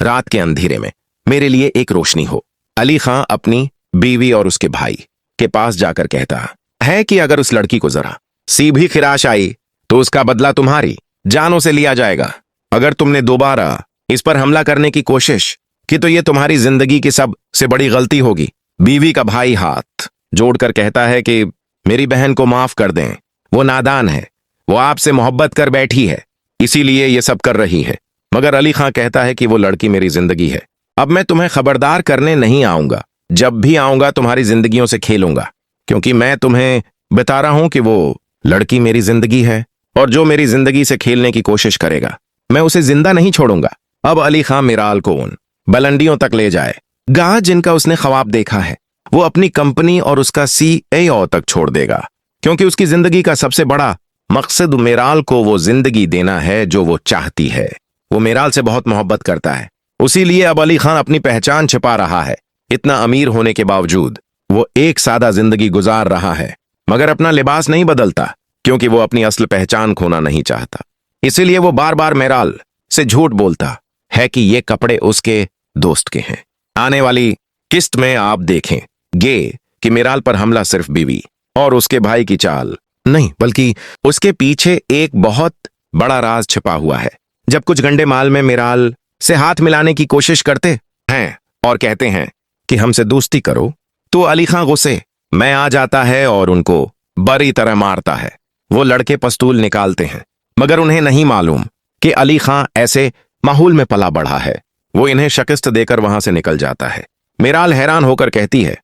रात के अंधेरे में मेरे लिए एक रोशनी हो। अली खां अपनी बीवी और उसके भाई के पास जाकर कहता है कि अगर उस लड़की को जरा सी भी खिराश आई तो उसका बदला तुम्हारी जानों से लिया जाएगा। अगर तुमने दोबारा इस पर हमला करने की कोशिश की तो ये तुम्हारी जिंदगी की सबसे बड़ी गलती होगी। बीवी का भाई हाथ जोड़कर कहता है कि मेरी बहन को माफ कर दें, वो नादान है, वो आपसे मोहब्बत कर बैठी है, इसीलिए ये सब कर रही है। मगर अली खां कहता है कि वो लड़की मेरी जिंदगी है। अब मैं तुम्हें खबरदार करने नहीं आऊंगा, जब भी आऊंगा तुम्हारी जिंदगियों से खेलूंगा, क्योंकि मैं तुम्हें बता रहा हूं कि वो लड़की मेरी जिंदगी है और जो मेरी जिंदगी से खेलने की कोशिश करेगा मैं उसे जिंदा नहीं छोड़ूंगा। अब अली खां मिराल को उन बुलंदियों तक ले जाएगा जिनका उसने ख्वाब देखा है। वो अपनी कंपनी और उसका CEO तक छोड़ देगा, क्योंकि उसकी जिंदगी का सबसे बड़ा मकसद मिराल को वो जिंदगी देना है जो वो चाहती है। वो मिराल से बहुत मोहब्बत करता है, उसीलिए अब अली खां अपनी पहचान छिपा रहा है। इतना अमीर होने के बावजूद वो एक सादा जिंदगी गुजार रहा है, मगर अपना लिबास नहीं बदलता, क्योंकि वो अपनी असल पहचान खोना नहीं चाहता। इसीलिए वो बार बार मिराल से झूठ बोलता है कि ये कपड़े उसके दोस्त के हैं। आने वाली किस्त में आप देखेंगे कि मिराल पर हमला सिर्फ बीवी और उसके भाई की चाल नहीं, बल्कि उसके पीछे एक बहुत बड़ा राज छिपा हुआ है। जब कुछ गंडे माल में मिराल से हाथ मिलाने की कोशिश करते हैं और कहते हैं कि हमसे दोस्ती करो, तो अली खां गुस्से में आ जाता है और उनको बड़ी तरह मारता है। वो लड़के पस्तूल निकालते हैं, मगर उन्हें नहीं मालूम कि अली खां ऐसे माहौल में पला बढ़ा है। वो इन्हें शिकस्त देकर वहां से निकल जाता है। मिराल हैरान होकर कहती है,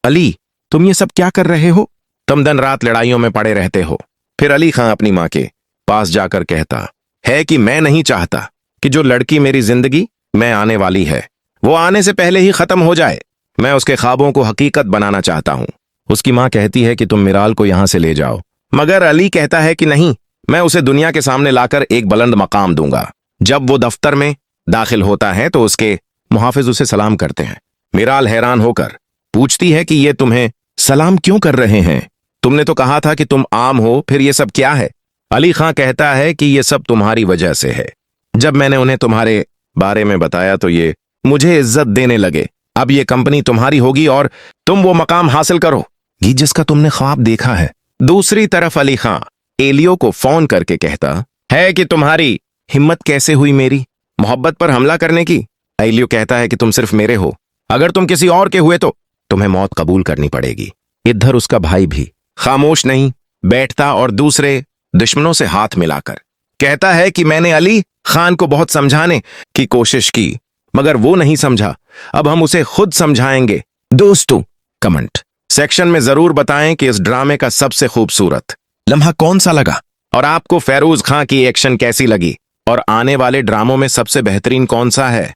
अली तुम ये सब क्या कर रहे हो? तुम दिन रात लड़ाइयों में पड़े रहते हो। फिर अली खां अपनी मां के पास जाकर कहता है कि मैं नहीं चाहता कि जो लड़की मेरी जिंदगी में आने वाली है वो आने से पहले ही खत्म हो जाए। मैं उसके ख्वाबों को हकीकत बनाना चाहता हूं। उसकी मां कहती है कि तुम मिराल को यहां से ले जाओ, मगर अली कहता है कि नहीं, मैं उसे दुनिया के सामने लाकर एक बुलंद मकाम दूंगा। जब वो दफ्तर में दाखिल होता है तो उसके मुहाफिज उसे सलाम करते हैं। मिराल हैरान होकर पूछती है कि ये तुम्हें सलाम क्यों कर रहे हैं? तुमने तो कहा था कि तुम आम हो, फिर ये सब क्या है? अली खां कहता है कि ये सब तुम्हारी वजह से है। जब मैंने उन्हें तुम्हारे बारे में बताया तो ये मुझे इज्जत देने लगे। अब ये कंपनी तुम्हारी होगी और तुम वो मकाम हासिल करोगी जिसका तुमने ख्वाब देखा है। दूसरी तरफ अली खां एलियो को फोन करके कहता है कि तुम्हारी हिम्मत कैसे हुई मेरी मोहब्बत पर हमला करने की? एलियो कहता है कि तुम सिर्फ मेरे हो, अगर तुम किसी और के हुए तो तुम्हें मौत कबूल करनी पड़ेगी। इधर उसका भाई भी खामोश नहीं बैठता और दूसरे दुश्मनों से हाथ मिलाकर कहता है कि मैंने अली खान को बहुत समझाने की कोशिश की, मगर वो नहीं समझा। अब हम उसे खुद समझाएंगे। दोस्तों, कमेंट सेक्शन में जरूर बताएं कि इस ड्रामे का सबसे खूबसूरत लम्हा कौन सा लगा और आपको फेरोज खां की एक्शन कैसी लगी और आने वाले ड्रामों में सबसे बेहतरीन कौन सा है।